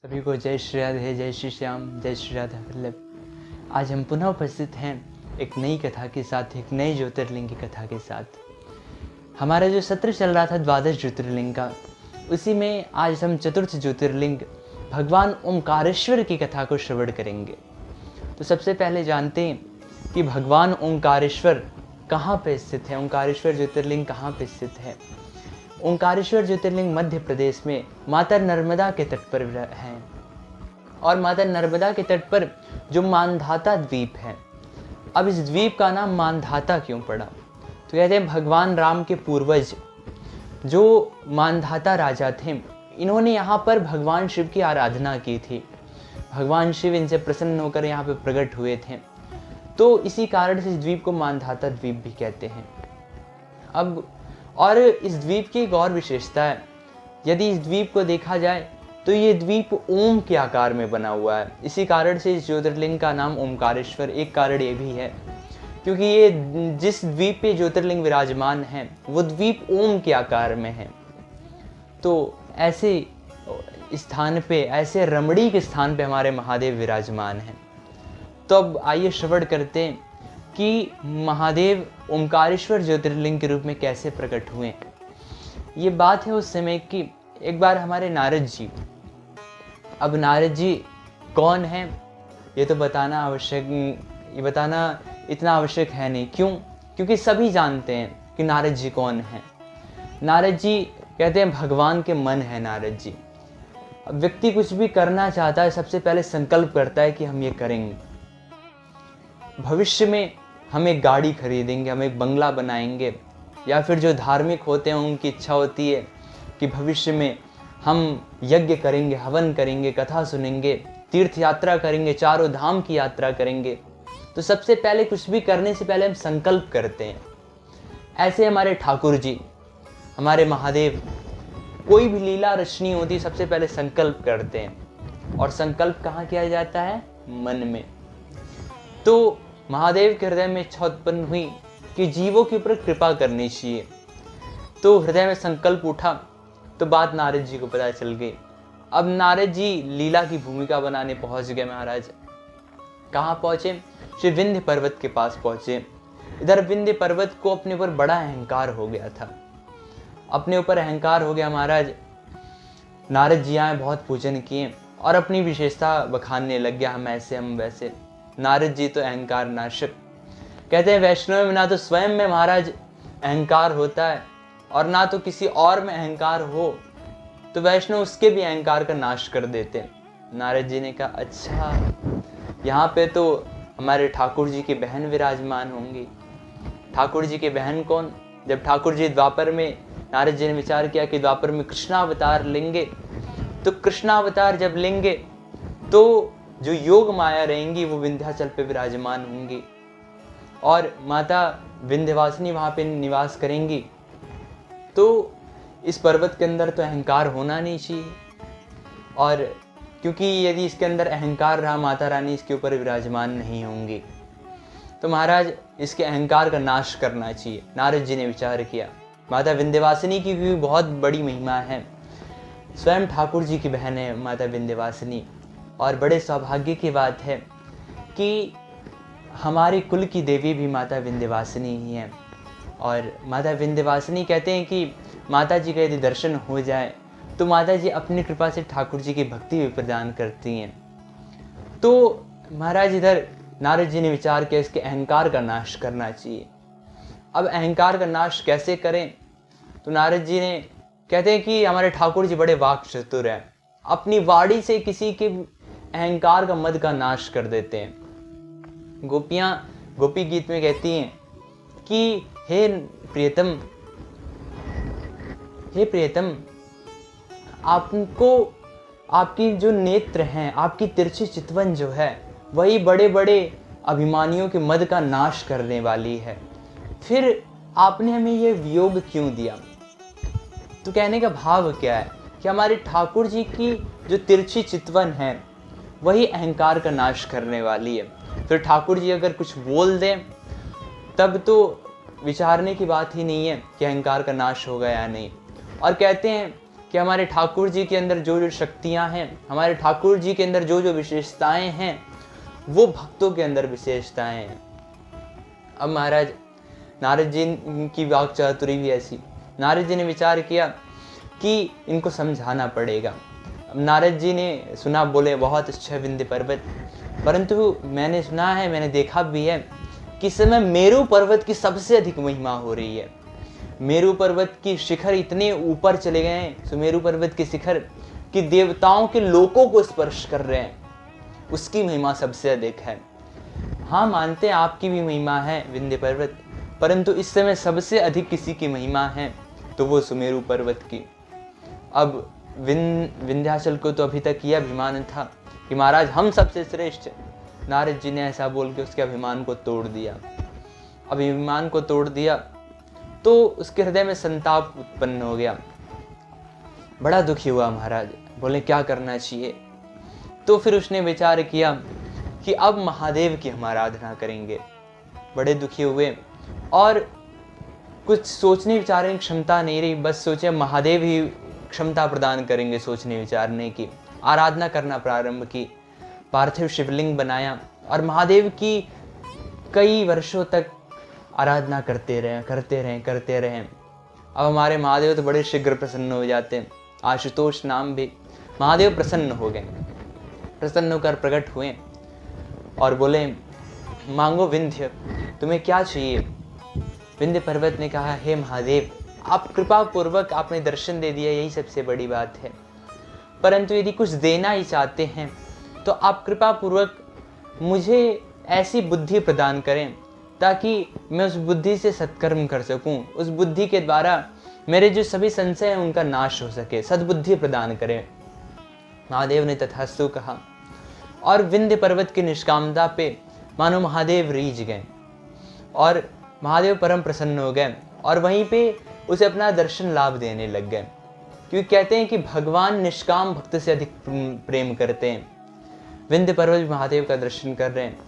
सभी को जय श्री राधे, जय श्री श्याम, जय श्री राधा वल्लभ। आज हम पुनः उपस्थित हैं एक नई कथा के साथ, एक नई ज्योतिर्लिंग की कथा के साथ। हमारा जो सत्र चल रहा था द्वादश ज्योतिर्लिंग का, उसी में आज हम चतुर्थ ज्योतिर्लिंग भगवान ओंकारेश्वर की कथा को श्रवण करेंगे। तो सबसे पहले जानते हैं कि भगवान ओंकारेश्वर कहाँ पे स्थित है, ओंकारेश्वर ज्योतिर्लिंग कहाँ पे स्थित है। ओंकारेश्वर ज्योतिर्लिंग मध्य प्रदेश में माता नर्मदा के तट पर है। और माता नर्मदा के तट पर जो मानधाता द्वीप है, अब इस द्वीप का नाम मानधाता क्यों पड़ा? तो कहते हैं भगवान राम के पूर्वज जो मानधाता राजा थे, इन्होंने यहाँ पर भगवान शिव की आराधना की थी। भगवान शिव इनसे प्रसन्न होकर यहाँ पे प्रकट हुए थे, तो इसी कारण से इस द्वीप को मानधाता द्वीप भी कहते हैं। अब और इस द्वीप की एक और विशेषता है, यदि इस द्वीप को देखा जाए तो ये द्वीप ओम के आकार में बना हुआ है। इसी कारण से इस ज्योतिर्लिंग का नाम ओंकारेश्वर, एक कारण ये भी है क्योंकि ये जिस द्वीप पे ज्योतिर्लिंग विराजमान है वो द्वीप ओम के आकार में है। तो ऐसे स्थान पे, ऐसे रमणीक स्थान पे हमारे महादेव विराजमान हैं। तो अब आइए श्रवण करते हैं कि महादेव ओंकारेश्वर ज्योतिर्लिंग के रूप में कैसे प्रकट हुए। ये बात है उस समय की, एक बार हमारे नारद जी, अब नारद जी कौन हैं ये तो बताना आवश्यक, ये बताना इतना आवश्यक है नहीं। क्यों? क्योंकि सभी जानते हैं कि नारद जी कौन हैं। नारद जी कहते हैं भगवान के मन है नारद जी। अब व्यक्ति कुछ भी करना चाहता है, सबसे पहले संकल्प करता है कि हम ये करेंगे, भविष्य में हम एक गाड़ी खरीदेंगे, हम एक बंगला बनाएंगे, या फिर जो धार्मिक होते हैं उनकी इच्छा होती है कि भविष्य में हम यज्ञ करेंगे, हवन करेंगे, कथा सुनेंगे, तीर्थ यात्रा करेंगे, चारों धाम की यात्रा करेंगे। तो सबसे पहले कुछ भी करने से पहले हम संकल्प करते हैं। ऐसे हमारे ठाकुर जी, हमारे महादेव, कोई भी लीला रचनी होती सबसे पहले संकल्प करते हैं। और संकल्प कहाँ किया जाता है? मन में। तो महादेव के हृदय में इच्छा उत्पन्न हुई कि जीवों के ऊपर कृपा करनी चाहिए। तो हृदय में संकल्प उठा तो बात नारद जी को पता चल गई। अब नारद जी लीला की भूमिका बनाने पहुंच गए। महाराज कहाँ पहुंचे? श्री विंध्य पर्वत के पास पहुंचे। इधर विंध्य पर्वत को अपने ऊपर बड़ा अहंकार हो गया था, अपने ऊपर अहंकार हो गया महाराज। नारद जी आए, बहुत पूजन किए और अपनी विशेषता बखानने लग गया, हम ऐसे, हम वैसे। नारद जी तो अहंकार नाशक। कहते हैं वैष्णव में ना तो स्वयं में महाराज अहंकार होता है और ना तो किसी और में अहंकार हो, तो वैष्णव उसके भी अहंकार का नाश कर देते हैं। नारद जी ने कहा अच्छा, यहाँ पे तो हमारे ठाकुर जी की बहन विराजमान होंगी। ठाकुर जी की बहन कौन? जब ठाकुर जी द्वापर में, नारद जी ने विचार किया कि द्वापर में कृष्णावतार लेंगे, तो कृष्णावतार जब लेंगे तो जो योग माया रहेंगी वो विंध्याचल पे विराजमान होंगी और माता विंध्यवासिनी वहाँ पे निवास करेंगी। तो इस पर्वत के अंदर तो अहंकार होना नहीं चाहिए, और क्योंकि यदि इसके अंदर अहंकार रहा, माता रानी इसके ऊपर विराजमान नहीं होंगी, तो महाराज इसके अहंकार का नाश करना चाहिए। नारद जी ने विचार किया। माता विंध्यवासिनी की भी बहुत बड़ी महिमा है, स्वयं ठाकुर जी की बहन है माता विंध्यवासिनी। और बड़े सौभाग्य की बात है कि हमारे कुल की देवी भी माता विंध्यवासिनी ही है। और माता विंध्यवासिनी कहते हैं कि माता जी का यदि दर्शन हो जाए तो माता जी अपनी कृपा से ठाकुर जी की भक्ति भी प्रदान करती हैं। तो महाराज इधर नारद जी ने विचार किया इसके अहंकार का नाश करना चाहिए। अब अहंकार का नाश कैसे करें? तो नारद जी ने कहते हैं कि हमारे ठाकुर जी बड़े वाक् चतुर हैं, अपनी वाणी से किसी के अहंकार का मद का नाश कर देते हैं। गोपियां गोपी गीत में कहती हैं कि हे प्रियतम, हे प्रियतम, आपको, आपकी जो नेत्र हैं, आपकी तिरछी चितवन जो है, वही बड़े बड़े अभिमानियों के मद का नाश करने वाली है। फिर आपने हमें ये वियोग क्यों दिया? तो कहने का भाव क्या है कि हमारे ठाकुर जी की जो तिरछी चितवन है वही अहंकार का नाश करने वाली है। फिर ठाकुर जी अगर कुछ बोल दें तब तो विचारने की बात ही नहीं है कि अहंकार का नाश होगा या नहीं। और कहते हैं कि हमारे ठाकुर जी के अंदर जो जो शक्तियाँ हैं, हमारे ठाकुर जी के अंदर जो जो विशेषताएं हैं, वो भक्तों के अंदर विशेषताएं हैं। अब महाराज नारद जी की वाक चातुरी भी ऐसी, नारद जी ने विचार किया कि इनको समझाना पड़ेगा। अब नारद जी ने सुना, बोले बहुत अच्छा विंध्य पर्वत, परंतु मैंने सुना है, मैंने देखा भी है कि इस समय मेरू पर्वत की सबसे अधिक महिमा हो रही है। मेरू पर्वत की शिखर इतने ऊपर चले गए हैं, सुमेरु पर्वत के शिखर कि देवताओं के लोकों को स्पर्श कर रहे हैं, उसकी महिमा सबसे अधिक है। हाँ, मानते हैं आपकी भी महिमा है विंध्य पर्वत, परंतु इस समय सबसे अधिक किसी की महिमा है तो वो सुमेरु पर्वत की। अब विंध्याचल को तो अभी तक यह अभिमान था कि महाराज हम सबसे श्रेष्ठ। नारद जी ने ऐसा बोल के उसके अभिमान को तोड़ दिया। अभिमान को तोड़ दिया तो उसके हृदय में संताप उत्पन्न हो गया, बड़ा दुखी हुआ महाराज। बोले क्या करना चाहिए? तो फिर उसने विचार किया कि अब महादेव की हम आराधना करेंगे। बड़े दुखी हुए और कुछ सोचने विचारने की क्षमता नहीं रही, बस सोचे महादेव ही क्षमता प्रदान करेंगे सोचने विचारने की। आराधना करना प्रारंभ की, पार्थिव शिवलिंग बनाया और महादेव की कई वर्षों तक आराधना करते रहे। अब हमारे महादेव तो बड़े शीघ्र प्रसन्न हो जाते हैं। आशुतोष नाम भी महादेव प्रसन्न हो गए, प्रसन्न होकर प्रकट हुए और बोले मांगो विंध्य, तुम्हें क्या चाहिए? विंध्य पर्वत ने कहा, हे महादेव, आप कृपा पूर्वक आपने दर्शन दे दिया, यही सबसे बड़ी बात है, परंतु यदि कुछ देना ही चाहते हैं तो आप कृपा पूर्वक मुझे ऐसी बुद्धि प्रदान करें ताकि मैं उस बुद्धि से सत्कर्म कर सकूं, उस बुद्धि के द्वारा मेरे जो सभी संशय हैं उनका नाश हो सके, सद्बुद्धि प्रदान करें। महादेव ने तथास्तु कहा और विंध्य पर्वत की निष्कामता पे मानो महादेव रीझ गए और महादेव परम प्रसन्न हो गए और वहीं पे उसे अपना दर्शन लाभ देने लग गए, क्योंकि कहते हैं कि भगवान निष्काम भक्त से अधिक प्रेम करते हैं। विंध्य पर्वत महादेव का दर्शन कर रहे हैं,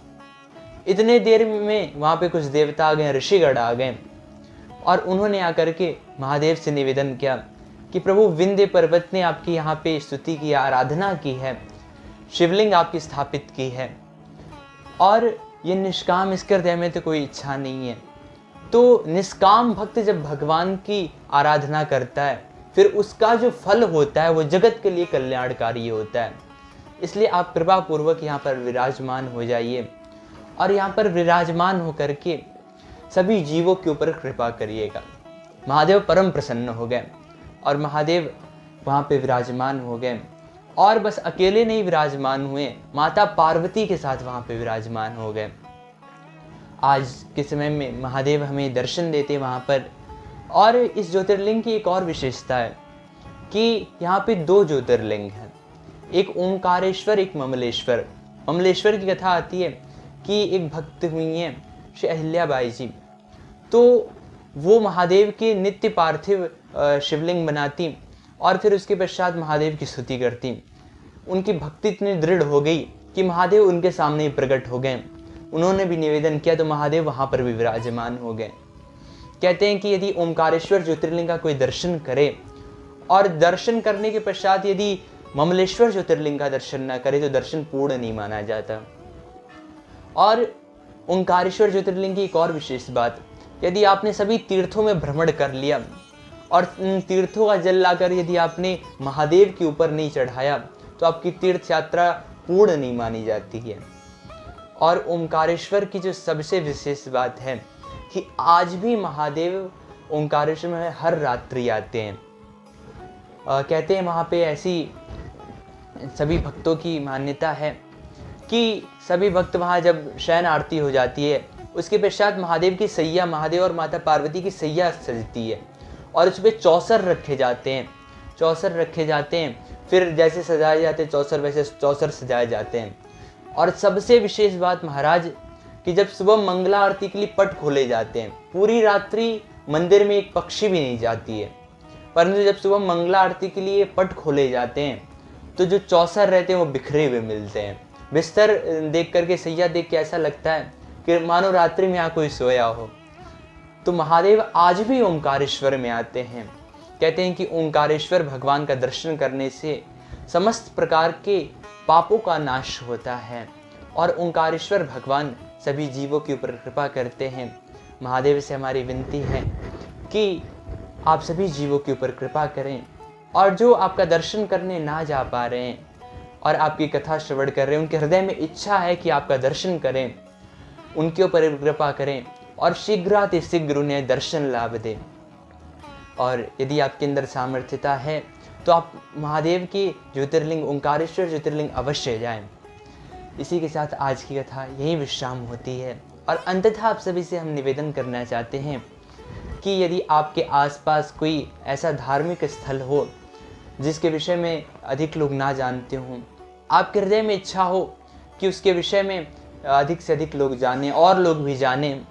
इतने देर में वहाँ पे कुछ देवता आ गए, ऋषिगण आ गए और उन्होंने आकर के महादेव से निवेदन किया कि प्रभु विंध्य पर्वत ने आपकी यहाँ पे स्तुति की, आराधना की है, शिवलिंग आपकी स्थापित की है और ये निष्काम, इसके हृदय में तो कोई इच्छा नहीं है। तो निष्काम भक्त जब भगवान की आराधना करता है फिर उसका जो फल होता है वो जगत के लिए कल्याणकारी होता है। इसलिए आप कृपा पूर्वक यहाँ पर विराजमान हो जाइए और यहाँ पर विराजमान होकर के सभी जीवों के ऊपर कृपा करिएगा। महादेव परम प्रसन्न हो गए और महादेव वहाँ पे विराजमान हो गए और बस अकेले नहीं विराजमान हुए, माता पार्वती के साथ वहाँ पे विराजमान हो गए। आज के समय में महादेव हमें दर्शन देते वहाँ पर। और इस ज्योतिर्लिंग की एक और विशेषता है कि यहाँ पे 2 ज्योतिर्लिंग हैं, एक ओंकारेश्वर, एक ममलेश्वर। ममलेश्वर की कथा आती है कि एक भक्त हुई हैं श्री अहिल्याबाई जी, तो वो महादेव के नित्य पार्थिव शिवलिंग बनाती और फिर उसके पश्चात महादेव की स्तुति करती। उनकी भक्ति इतनी दृढ़ हो गई कि महादेव उनके सामने ही प्रकट हो गए। उन्होंने भी निवेदन किया तो महादेव वहाँ पर भी विराजमान हो गए। कहते हैं कि यदि ओंकारेश्वर ज्योतिर्लिंग का कोई दर्शन करे और दर्शन करने के पश्चात यदि ममलेश्वर ज्योतिर्लिंग का दर्शन न करे तो दर्शन पूर्ण नहीं माना जाता। और ओंकारेश्वर ज्योतिर्लिंग की एक और विशेष बात, यदि आपने सभी तीर्थों में भ्रमण कर लिया और तीर्थों का जल लाकर यदि आपने महादेव के ऊपर नहीं चढ़ाया तो आपकी तीर्थ यात्रा पूर्ण नहीं मानी जाती है। और ओंकारेश्वर की जो सबसे विशेष बात है कि आज भी महादेव ओंकारेश्वर में हर रात्रि आते हैं। कहते हैं वहाँ पे ऐसी सभी भक्तों की मान्यता है कि सभी भक्त वहाँ जब शयन आरती हो जाती है उसके पश्चात महादेव की सैया, महादेव और माता पार्वती की सैया सजती है और उस पर चौसर रखे जाते हैं। फिर जैसे सजाए जाते हैं चौसर वैसे चौसर सजाए जाते हैं। और सबसे विशेष बात महाराज कि जब सुबह मंगला आरती के लिए पट खोले जाते हैं, पूरी रात्रि मंदिर में एक पक्षी भी नहीं जाती है, परंतु जब सुबह मंगला आरती के लिए पट खोले जाते हैं तो जो चौसर रहते हैं वो बिखरे हुए मिलते हैं। बिस्तर देख करके, सैया देख के ऐसा लगता है कि मानो रात्रि में यहाँ कोई सोया हो। तो महादेव आज भी ओंकारेश्वर में आते हैं कहते हैं कि ओंकारेश्वर भगवान का दर्शन करने से समस्त प्रकार के पापों का नाश होता है और ओंकारेश्वर भगवान सभी जीवों के ऊपर कृपा करते हैं। महादेव से हमारी विनती है कि आप सभी जीवों के ऊपर कृपा करें और जो आपका दर्शन करने ना जा पा रहे हैं और आपकी कथा श्रवण कर रहे हैं, उनके हृदय में इच्छा है कि आपका दर्शन करें, उनके ऊपर कृपा करें और शीघ्रातिशीघ्र उन्हें दर्शन लाभ दें। और यदि आपके अंदर सामर्थ्यता है तो आप महादेव के ज्योतिर्लिंग ओंकारेश्वर ज्योतिर्लिंग अवश्य जाएं। इसी के साथ आज की कथा यही विश्राम होती है और अंततः आप सभी से हम निवेदन करना चाहते हैं कि यदि आपके आसपास कोई ऐसा धार्मिक स्थल हो जिसके विषय में अधिक लोग ना जानते हों, आपके हृदय में इच्छा हो कि उसके विषय में अधिक से अधिक लोग जानें और लोग भी जानें,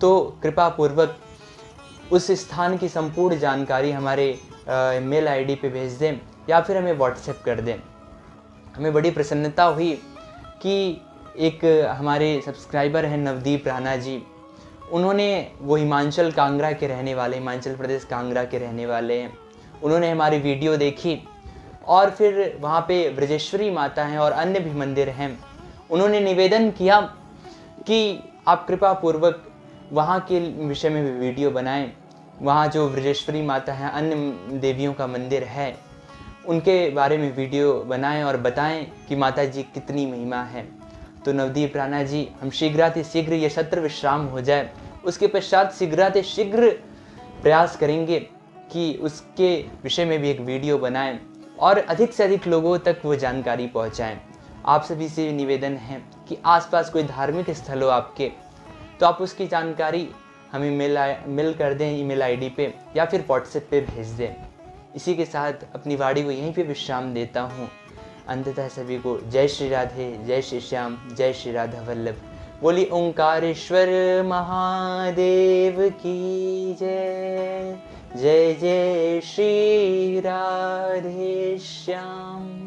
तो कृपा पूर्वक उस स्थान की संपूर्ण जानकारी हमारे मेल आईडी पे भेज दें या फिर हमें व्हाट्सएप कर दें। हमें बड़ी प्रसन्नता हुई कि एक हमारे सब्सक्राइबर हैं नवदीप राणा जी, उन्होंने वो हिमाचल कांगड़ा के रहने वाले, हिमाचल प्रदेश कांगड़ा के रहने वाले हैं। उन्होंने हमारी वीडियो देखी और फिर वहाँ पे ब्रजेश्वरी माता हैं और अन्य भी मंदिर हैं। उन्होंने निवेदन किया कि आप कृपा पूर्वक वहाँ के विषय में भी वीडियो बनाएं। वहाँ जो ब्रजेश्वरी माता हैं, अन्य देवियों का मंदिर है, उनके बारे में वीडियो बनाएं और बताएं कि माता जी कितनी महिमा है। तो नवदीप राणा जी, हम शीघ्रातिशीघ्र ये सत्र विश्राम हो जाए, उसके पश्चात शीघ्रातिशीघ्र प्रयास करेंगे कि उसके विषय में भी एक वीडियो बनाएं और अधिक से अधिक लोगों तक वो जानकारी पहुंचाएं। आप सभी से निवेदन है कि आसपास कोई धार्मिक स्थल हो आपके, तो आप उसकी जानकारी हमें मेल कर दें ईमेल आईडी पे या फिर व्हाट्सएप पे भेज दें। इसी के साथ अपनी वाणी को यहीं पे विश्राम देता हूँ। अंततः सभी को जय श्री राधे, जय श्री श्याम, जय श्री राधा वल्लभ। बोली ओंकारेश्वर महादेव की जय। जय जय श्री राधे श्याम।